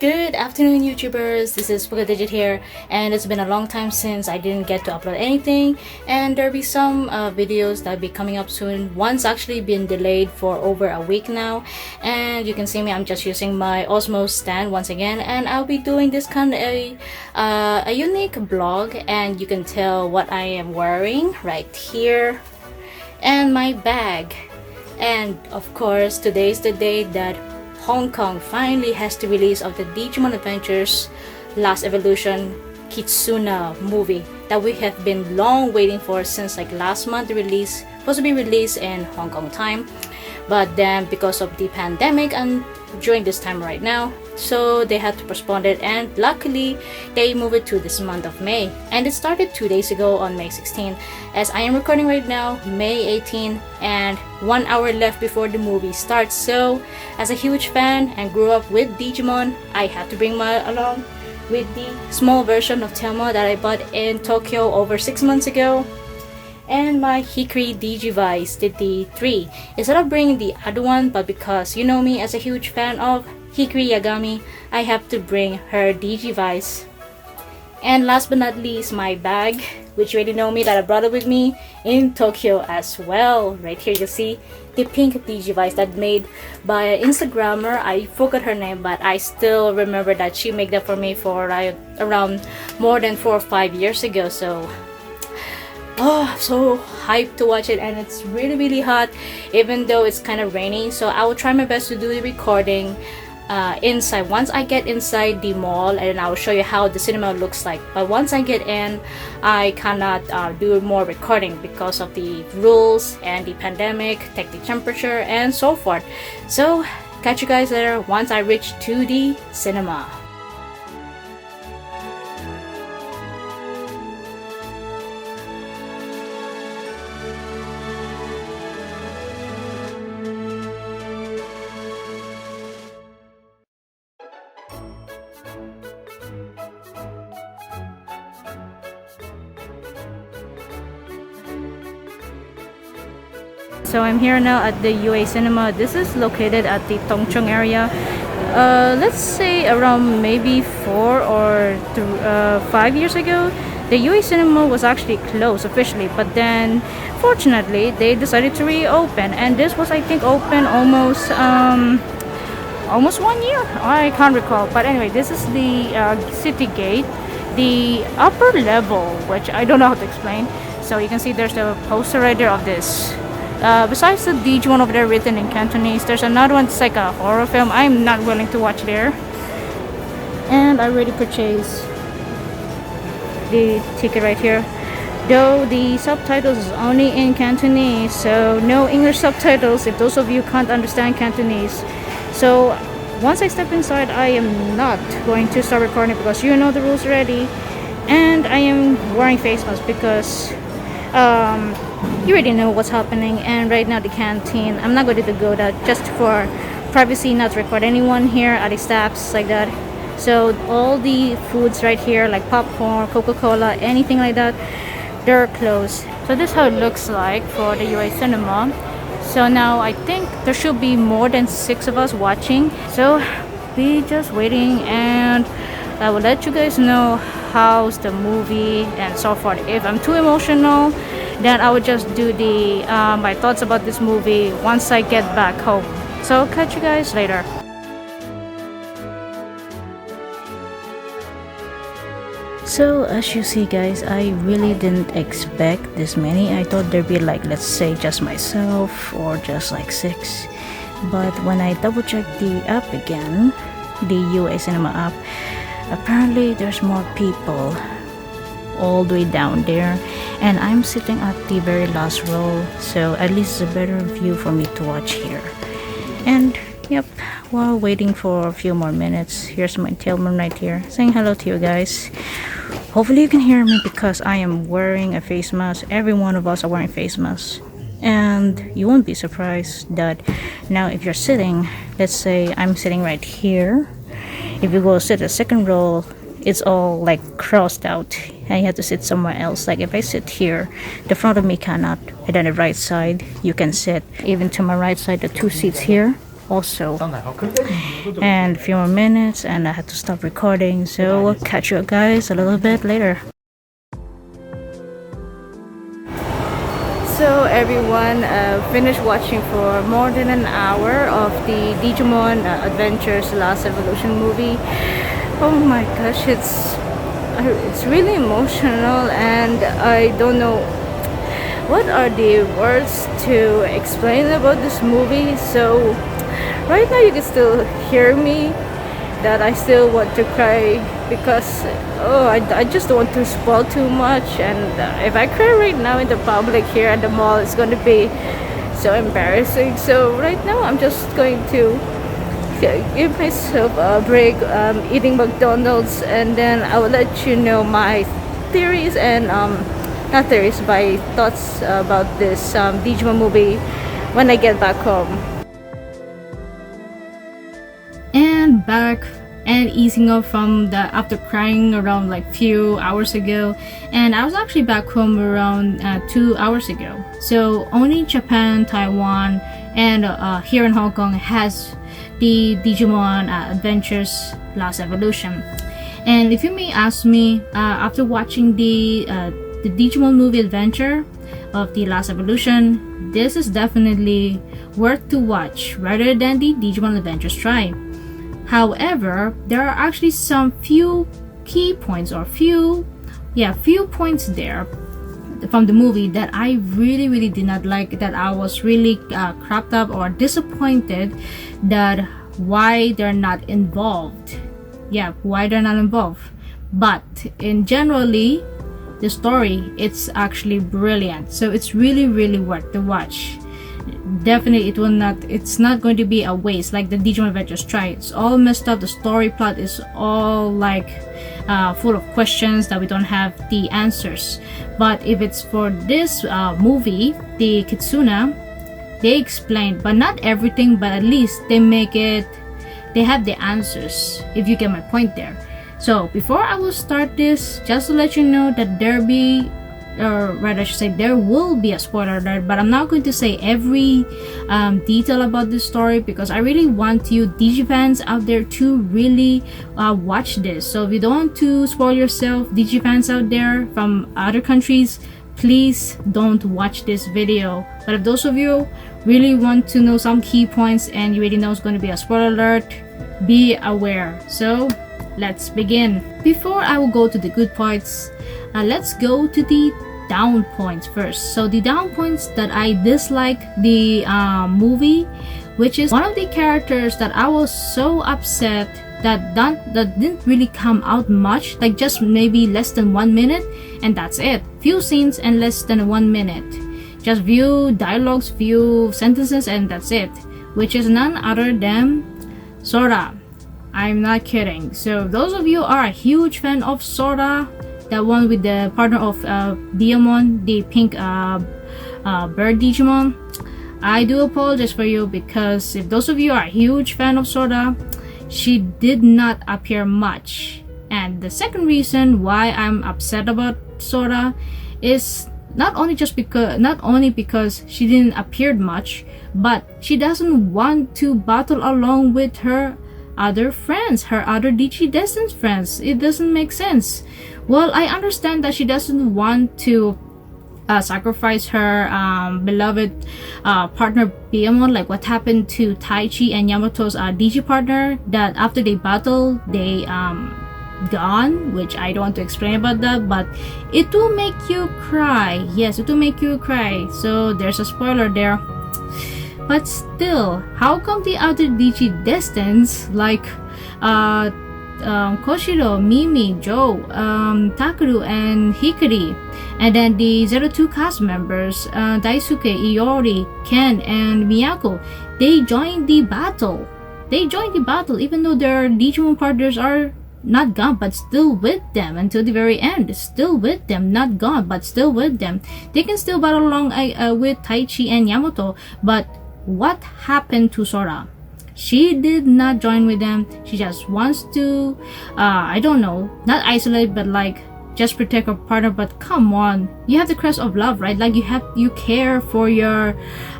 Good afternoon, YouTubers. This is Pokediged here, and it's been a long time since I didn't get to upload anything, and there'll be some videos that'll be coming up soon. One's actually been delayed for over a week now, and you can see me. I'm just using my Osmo stand once again, and I'll be doing this kind of a unique vlog, and you can tell what I am wearing right here, and my bag, and of course today's the day that Hong Kong finally has the release of the Digimon Adventures Last Evolution Kizuna movie that we have been long waiting for since like last month. The release supposed to be released in Hong Kong time, but then because of the pandemic and during this time right now, so they had to postpone it, and luckily they moved it to this month of May, and it started 2 days ago on May 16. As I am recording right now, May 18, and 1 hour left before the movie starts. So as a huge fan and grew up with Digimon, I had to bring my along with the small version of Telma that I bought in Tokyo over 6 months ago, and my Hikari Digivice, the 3. Instead of bringing the other one, but because you know me as a huge fan of Hikari Yagami, I have to bring her Digivice. And last but not least, my bag, which you already know me that I brought it with me in Tokyo as well. Right here you can see the pink Digivice that made by an Instagrammer. I forgot her name, but I still remember that she made that for me for around more than 4 or 5 years ago. So so hyped to watch it, and it's really hot even though it's kind of rainy. So I will try my best to do the recording inside once I get inside the mall, and I will show you how the cinema looks like. But once I get in, I cannot do more recording because of the rules and the pandemic, take the temperature and so forth. So catch you guys later once I reach to the cinema. So I'm here now at the UA Cinema. This is located at the Tongchong area. Let's say around maybe 4 or 5 years ago, the UA Cinema was actually closed officially, but then fortunately they decided to reopen, and this was, I think, open almost 1 year. I can't recall, but anyway, this is the city gate, the upper level, which I don't know how to explain. So you can see there's a poster right there of this. Besides the Digimon over there written in Cantonese, there's another one that's like a horror film. I'm not willing to watch there. And I already purchased the ticket right here, though the subtitles is only in Cantonese, so no English subtitles if those of you can't understand Cantonese. So once I step inside, I am not going to start recording because you know the rules already, and I am wearing face mask because you already know what's happening. And right now the canteen, I'm not going to go that just for privacy, not record anyone here at the staffs like that. So all the foods right here like popcorn, Coca-Cola, anything like that, they're closed. So this is how it looks like for the UA Cinema. So now I think there should be more than 6 of us watching, so we just waiting, and I will let you guys know how's the movie and so forth. If I'm too emotional, then I would just do the my thoughts about this movie once I get back home. So catch you guys later. So as you see guys, I really didn't expect this many. I thought there'd be like, let's say just myself or just like 6. But when I double checked the app again, the UA Cinema app, apparently there's more people all the way down there, and I'm sitting at the very last row, so at least it's a better view for me to watch here. And yep, while waiting for a few more minutes, here's my tailman right here saying hello to you guys. Hopefully you can hear me because I am wearing a face mask. Every one of us are wearing face masks. And you won't be surprised that now if you're sitting, let's say I'm sitting right here, if you go sit a second row, it's all like crossed out and you have to sit somewhere else. Like if I sit here, the front of me cannot, and then the right side you can sit. Even to my right side, the two seats here also. And a few more minutes and I had to stop recording, so we'll catch you guys a little bit later. So everyone, finished watching for more than an hour of the Digimon Adventures Last Evolution movie. Oh my gosh, it's really emotional, and I don't know what are the words to explain about this movie. So right now you can still hear me that I still want to cry because I just don't want to spoil too much, and if I cry right now in the public here at the mall, it's going to be so embarrassing. So right now I'm just going to give myself a break, eating McDonald's, and then I will let you know my theories and not theories, my thoughts about this Digimon movie when I get back home. And back and easing up from the after crying around like few hours ago, and I was actually back home around 2 hours ago. So only Japan, Taiwan, and here in Hong Kong has the Digimon Adventures Last Evolution. And if you may ask me, after watching the Digimon movie adventure of the Last Evolution, this is definitely worth to watch rather than the Digimon Adventures Try. However, there are actually some few key points or few points there from the movie that I really did not like, that I was really crapped up or disappointed that why they're not involved. Why they're not involved. But in generally, the story, it's actually brilliant, so it's really worth to watch. Definitely it's not going to be a waste like the Digimon Adventures Try. It's all messed up. The story plot is all like full of questions that we don't have the answers. But if it's for this movie, the Kizuna, they explained, but not everything, but at least they have the answers, if you get my point there. So before I will start this, just to let you know that there will be a spoiler alert, but I'm not going to say every detail about this story because I really want you Digifans out there to really watch this. So if you don't want to spoil yourself, Digifans out there from other countries, please don't watch this video. But if those of you really want to know some key points and you already know it's going to be a spoiler alert, be aware. So let's begin. Before I will go to the good parts, let's go to the down points first. So the down points that I dislike the movie, which is one of the characters that I was so upset that didn't really come out much, like just maybe less than 1 minute, and that's it. Few scenes and less than 1 minute, just few dialogues, few sentences, and that's it, which is none other than Sora. I'm not kidding. So those of you are a huge fan of Sora, that one with the partner of Diamond, the pink bird Digimon, I do apologize for you, because if those of you are a huge fan of Sora, she did not appear much. And the second reason why I'm upset about Sora is not only because she didn't appear much, but she doesn't want to battle along with her other friends, her other Digidestined friends. It doesn't make sense. Well, I understand that she doesn't want to sacrifice her beloved partner Beamon, like what happened to Taichi and Yamato's Digi partner, that after they battle, they gone, which I don't want to explain about that, but it will make you cry. Yes, it will make you cry. So there's a spoiler there. But still, how come the other Digidestins like Koshiro, Mimi, Joe, Takeru, and Hikari, and then the 02 cast members, Daisuke, Iori, Ken, and Miyako, they joined the battle. Even though their Digimon partners are not gone, but still with them until the very end. Still with them, not gone, but still with them. They can still battle along with Taichi and Yamato, but what happened to Sora? She did not join with them. She just wants to, I don't know, not isolate, but like just protect her partner. But come on, you have the crest of love, right? Like you care for your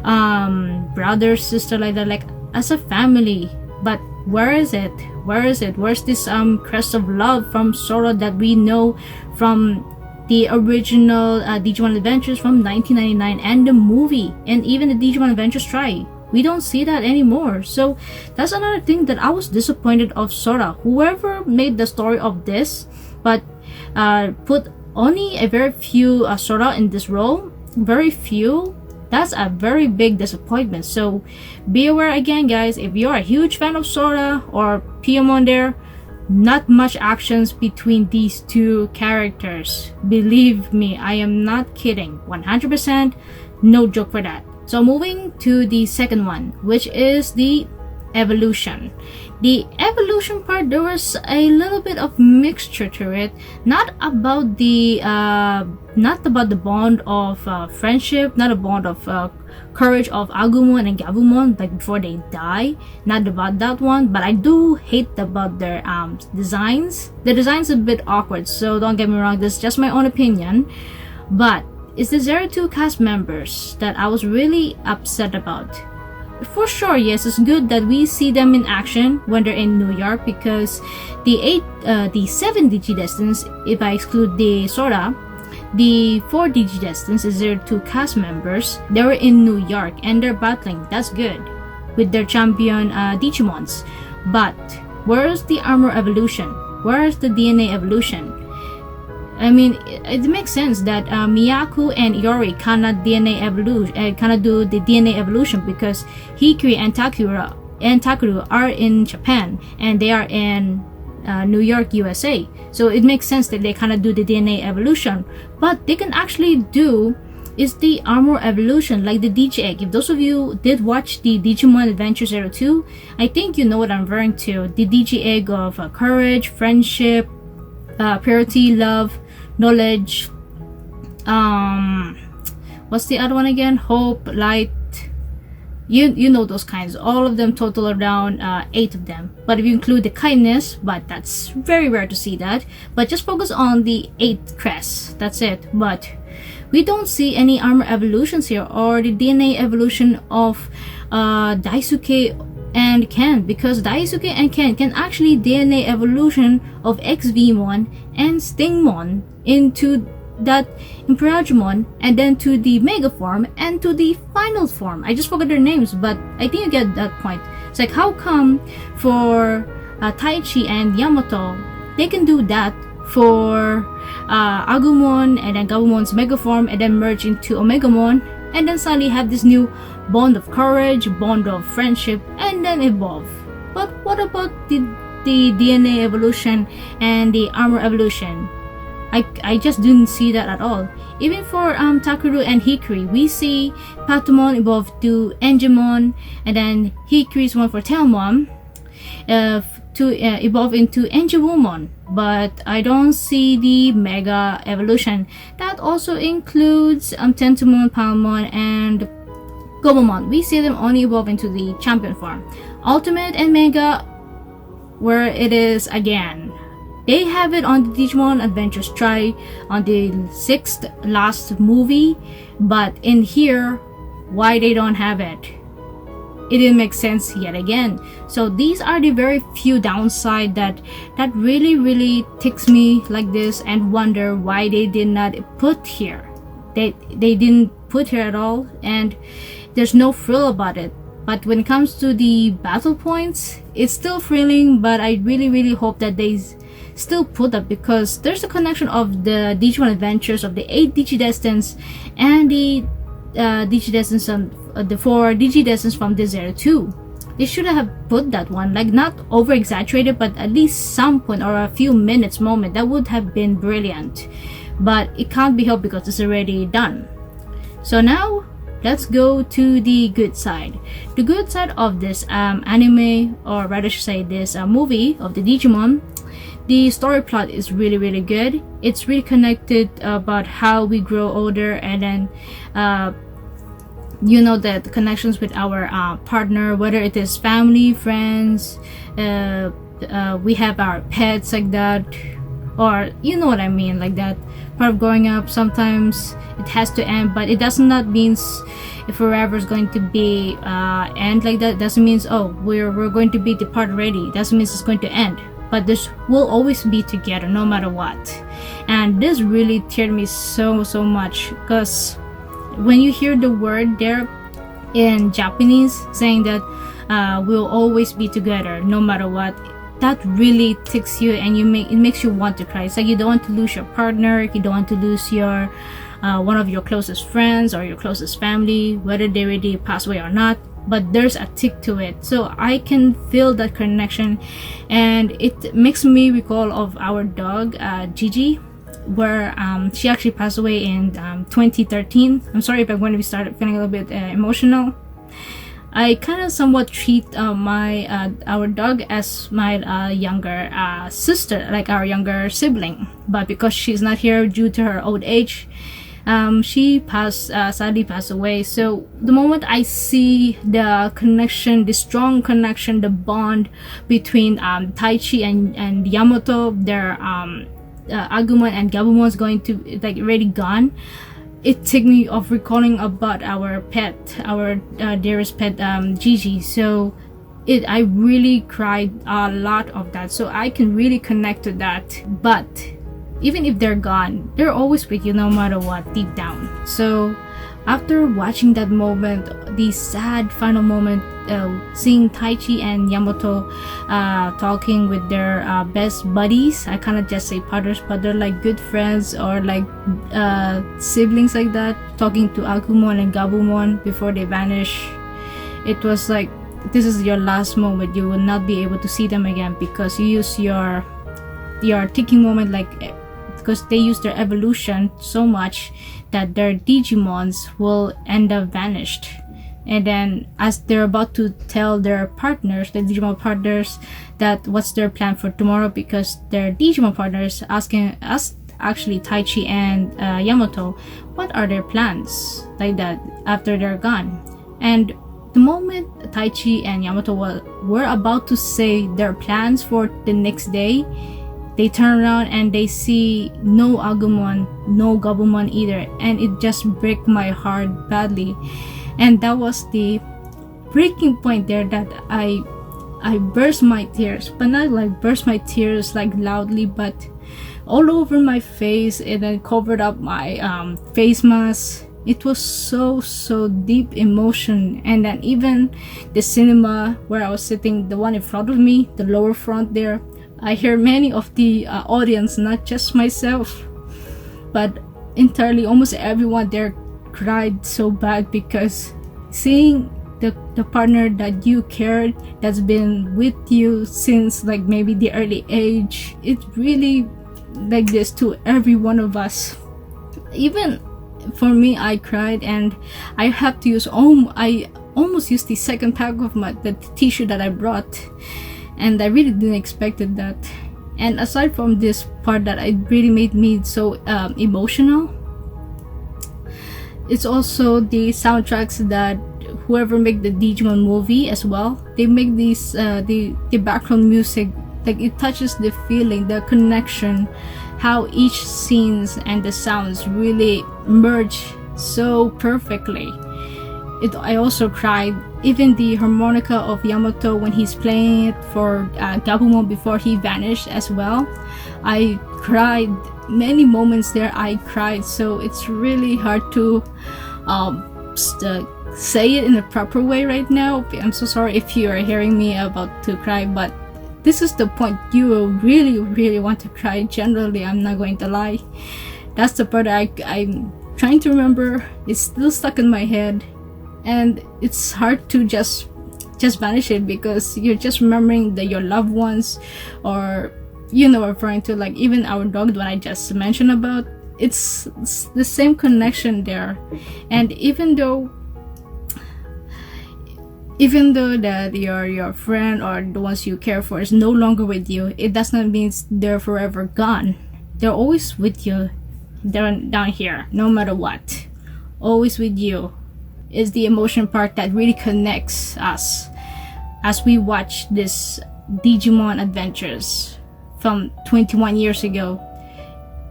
brother, sister, like that, like as a family. But where is it? Where's this crest of love from Sora that we know from the original Digimon Adventures from 1999 and the movie, and even the Digimon Adventures Try? We don't see that anymore. So that's another thing that I was disappointed of Sora. Whoever made the story of this, but put only a very few Sora in this role, very few, that's a very big disappointment. So be aware again, guys, if you're a huge fan of Sora or Piyamon there, not much actions between these two characters. Believe me, I am not kidding. 100%, no joke for that. So moving to the second one, which is the evolution. The evolution part, there was a little bit of mixture to it. Not about the bond of friendship, not a bond of courage of Agumon and Gabumon, like before they die. Not about that one, but I do hate about their designs. The design's a bit awkward, so don't get me wrong, this is just my own opinion. But it's the 02 cast members that I was really upset about. For sure, yes, it's good that we see them in action when they're in New York, because the 7 Digidestins, if I exclude the Sora, the 4 Digidestins is 02 cast members. They were in New York and they're battling. That's good with their champion Digimons. But where's the armor evolution? Where's the DNA evolution? I mean, it makes sense that Miyaku and Iori cannot do the DNA evolution because Hikari and Takuru are in Japan and they are in New York, USA. So it makes sense that they cannot do the DNA evolution. But they can actually do is the armor evolution, like the Digi-Egg. If those of you did watch the Digimon Adventure 02, I think you know what I'm referring to. The Digi-Egg of courage, friendship, purity, love, knowledge, what's the other one again? Hope, light, you know those kinds. All of them total around 8 of them, but if you include the kindness, but that's very rare to see that. But just focus on the 8 crests, that's it. But we don't see any armor evolutions here or the DNA evolution of Daisuke and Ken, because Daisuke and Ken can actually DNA evolution of XVmon and Stingmon into that Imperialmon, and then to the Mega form and to the final form. I just forgot their names, but I think you get that point. It's like, how come for Taichi and Yamato they can do that for Agumon and then Gabumon's Mega form and then merge into Omegamon, and then suddenly have this new bond of courage, bond of friendship, and then evolve? But what about the DNA evolution and the armor evolution? I just didn't see that at all. Even for Takuru and Hikari, we see Patamon evolve to Angemon, and then Hikari's one for Tailmon to evolve into Angewomon. But I don't see the Mega evolution. That also includes Tentomon, Palmon, and Gomamon. We see them only evolve into the champion form. Ultimate and Mega, where it is again. They have it on the Digimon Adventures Try on the 6th last movie, but in here, why they don't have it? It didn't make sense yet again. So these are the very few downside that really ticks me like this, and wonder why they did not put here. They didn't put here at all, and there's no frill about it. But when it comes to the battle points, it's still thrilling, but I really hope that they still put up, because there's a connection of the Digimon Adventures of the 8 Digidestins and the Digidestins the 4 Digidestins from the 02. They should have put that one, like not over exaggerated, but at least some point or a few minutes moment. That would have been brilliant, but it can't be helped because it's already done. So now let's go to the good side. The good side of this anime, or rather should say this movie of the Digimon. The story plot is really good. It's really connected about how we grow older, and then the connections with our partner, whether it is family, friends, we have our pets like that, or you know what I mean, like that part of growing up. Sometimes it has to end, but it does not mean if forever is going to be end like that. It doesn't mean we're going to be depart already. It doesn't mean it's going to end, but this will always be together no matter what. And this really teared me so much, because when you hear the word there in Japanese saying that we'll always be together no matter what, that really ticks you, and it makes you want to cry. It's like you don't want to lose your partner, you don't want to lose your one of your closest friends or your closest family, whether they already passed away or not, but there's a tick to it. So I can feel that connection, and it makes me recall of our dog Gigi, where she actually passed away in 2013. I'm sorry if I'm going to be started feeling a little bit emotional. I kind of somewhat treat our dog as my younger sister, like our younger sibling, but because she's not here due to her old age, she sadly passed away. So the moment I see the connection, the strong connection, the bond between Taichi and Yamato, their Agumon and Gabumon's going to like already gone, it took me off recalling about our pet, our dearest pet, Gigi. So I really cried a lot of that, so I can really connect to that. But even if they're gone, they're always with you no matter what, deep down. So after watching that moment, the sad final moment, seeing Taichi and Yamato talking with their best buddies, I kind of just say partners, but they're like good friends or like siblings like that, talking to Agumon and Gabumon before they vanish. It was like, this is your last moment. You will not be able to see them again, because you use your ticking moment, like because they use their evolution so much that their Digimons will end up vanished. And then as they're about to tell their partners, the Digimon partners, that what's their plan for tomorrow, because their Digimon partners asking us, actually Taichi and Yamato, what are their plans like that after they're gone. And the moment Taichi and Yamato were about to say their plans for the next day, they turn around and they see no Agumon, no Gabumon either, and it just break my heart badly. And that was the breaking point there, that I burst my tears, but not like burst my tears like loudly, but all over my face, and then covered up my face mask. It was so deep emotion. And then even the cinema where I was sitting, the one in front of me, the lower front there, I hear many of the audience, not just myself, but entirely almost everyone there cried so bad, because seeing the partner that you cared, that's been with you since like maybe the early age, it's really like this to every one of us. Even for me, I cried, and I have to use I almost used the second pack of the tissue that I brought, and I really didn't expected that. And aside from this part that it really made me so emotional, it's also the soundtracks that whoever make the Digimon movie as well, they make these the background music, like it touches the feeling, the connection, how each scenes and the sounds really merge so perfectly. I also cried. Even the harmonica of Yamato when he's playing it for Gabumon before he vanished as well, I cried. Many moments there I cried. So it's really hard to say it in a proper way right now. I'm so sorry if you are hearing me about to cry, but this is the point. You will really want to cry. Generally, I'm not going to lie. That's the part I'm trying to remember. It's still stuck in my head, and it's hard to just banish it, because you're just remembering your loved ones, or referring to like even our dog that I just mentioned about. It's the same connection there. And even though Even though that your friend or the ones you care for is no longer with you, it does not mean they're forever gone. They're always with you. They're down here, no matter what. Always with you is the emotion part that really connects us as we watch this Digimon adventures from 21 years ago,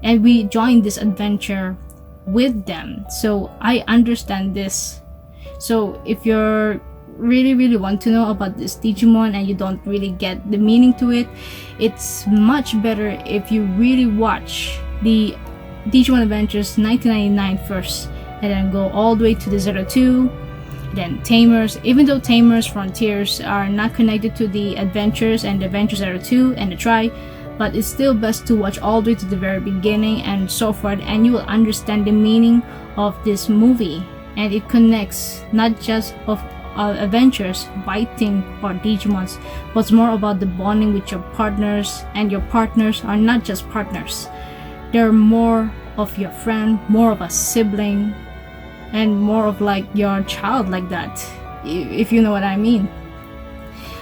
and we joined this adventure with them. So I understand this. So if you're really want to know about this Digimon and you don't really get the meaning to it, it's much better if you really watch the Digimon Adventures 1999 first, and then go all the way to the 02, then Tamers. Even though Tamers Frontiers are not connected to the Adventures and the Adventures 02 and the Tri, but it's still best to watch all the way to the very beginning and so forth, and you will understand the meaning of this movie. And it connects not just of adventures, fighting, or Digimons, but it's more about the bonding with your partners, and your partners are not just partners. They're more of your friend, more of a sibling, and more of like your child, like that, if you know what I mean.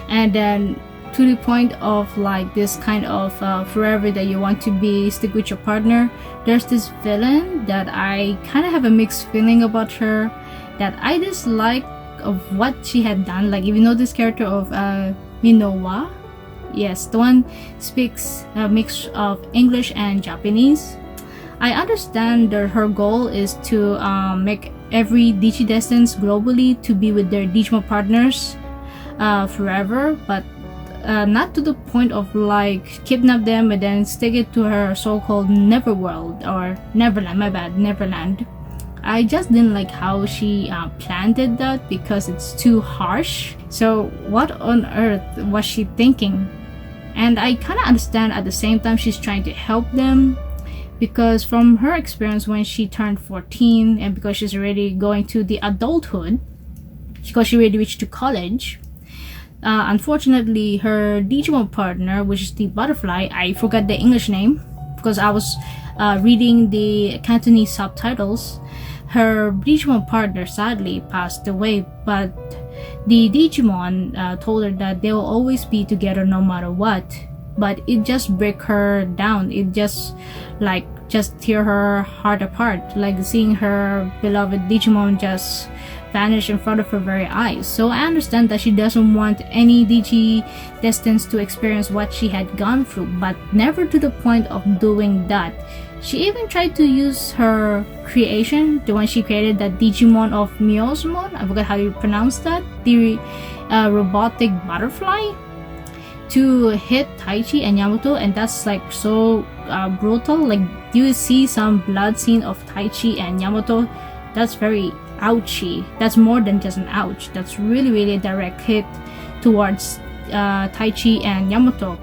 And then to the point of like this kind of forever that you want to be stick with your partner, there's this villain that I kind of have a mixed feeling about her, that I dislike of what she had done. Like, if you know this character of Minowa, yes, the one speaks a mix of English and Japanese. I understand that her goal is to make every Digidestined globally to be with their Digimon partners forever, but not to the point of like kidnap them and then stick it to her so-called Neverworld, or Neverland, my bad, Neverland. I just didn't like how she planted that, because it's too harsh. So what on earth was she thinking? And I kind of understand at the same time she's trying to help them, because from her experience when she turned 14, and because she's already going to the adulthood, because she already reached to college, unfortunately her Digimon partner, which is the butterfly, I forgot the English name because I was reading the Cantonese subtitles, her Digimon partner sadly passed away, but the Digimon told her that they will always be together no matter what. But it just break her down. It just tear her heart apart, like seeing her beloved Digimon just vanish in front of her very eyes. So I understand that she doesn't want any Digidestined to experience what she had gone through, but never to the point of doing that. She even tried to use her creation, the one she created, that Digimon of Miosmon, I forgot how you pronounce that, the robotic butterfly, to hit Taichi and Yamato, and that's like so brutal. Like, you see some blood scene of Taichi and Yamato, that's very ouchy. That's more than just an ouch. That's really a direct hit towards Taichi and Yamato.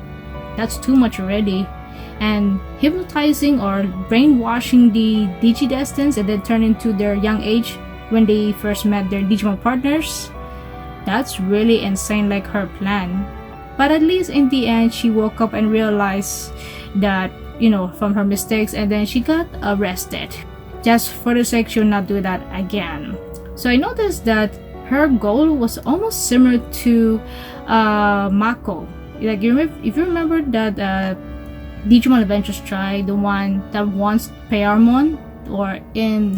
That's too much already. And hypnotizing or brainwashing the Digidestined and then turn into their young age when they first met their Digimon partners, that's really insane, like her plan. But at least in the end she woke up and realized that, you know, from her mistakes, and then she got arrested. Just for the sake she'll not do that again. So I noticed that her goal was almost similar to Macau. Like, if you remember that Digimon Adventures Try, the one that wants Payarmon, or in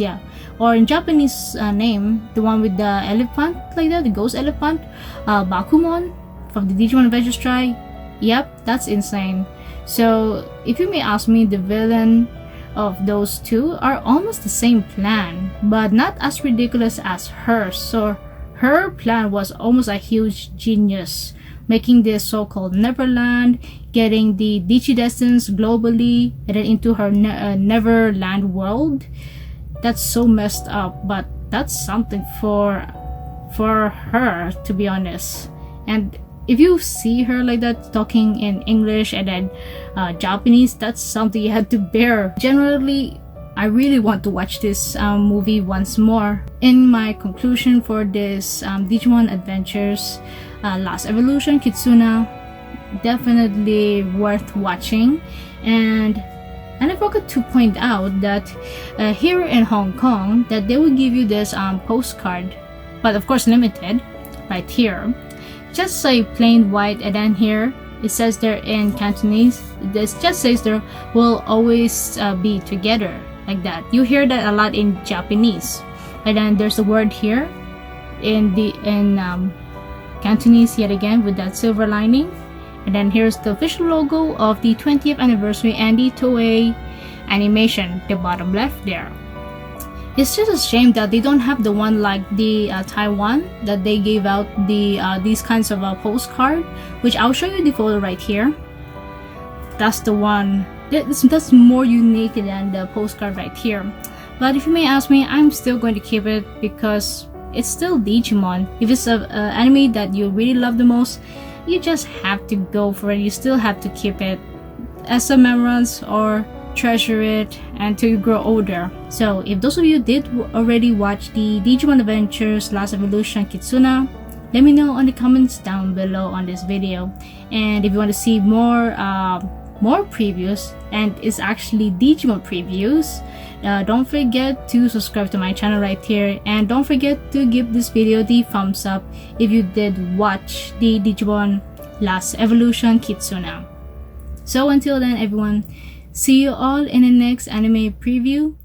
Japanese name, the one with the elephant like that, the ghost elephant, Bakumon from the Digimon Adventures Try. Yep, that's insane. So if you may ask me, the villain of those two are almost the same plan, but not as ridiculous as hers. So her plan was almost a huge genius, making this so-called Neverland, getting the Digidestined globally, and then into her Neverland world. That's so messed up, but that's something for her, to be honest. And if you see her like that, talking in English and then Japanese, that's something you have to bear. Generally, I really want to watch this movie once more. In my conclusion for this Digimon Adventures Last Evolution, Kizuna, definitely worth watching. And I forgot to point out that here in Hong Kong, that they will give you this postcard, but of course limited, right here. Just a plain white, and then here it says there in Cantonese, this just says there will always be together, like that. You hear that a lot in Japanese. And then there's a word here in Cantonese yet again with that silver lining. And then here's the official logo of the 20th anniversary and the Toei animation, the bottom left there. It's just a shame that they don't have the one like the Taiwan, that they gave out the these kinds of postcard, which I'll show you the photo right here. That's the one that's more unique than the postcard right here. But if you may ask me, I'm still going to keep it because it's still Digimon. If it's an anime that you really love the most, you just have to go for it. You still have to keep it as a remembrance or treasure it until you grow older. So if those of you did already watch the Digimon Adventures Last Evolution Kizuna, let me know on the comments down below on this video. And if you want to see more previews, and it's actually Digimon previews, don't forget to subscribe to my channel right here, and don't forget to give this video the thumbs up if you did watch the Digimon Last Evolution Kizuna. So until then everyone, see you all in the next anime preview.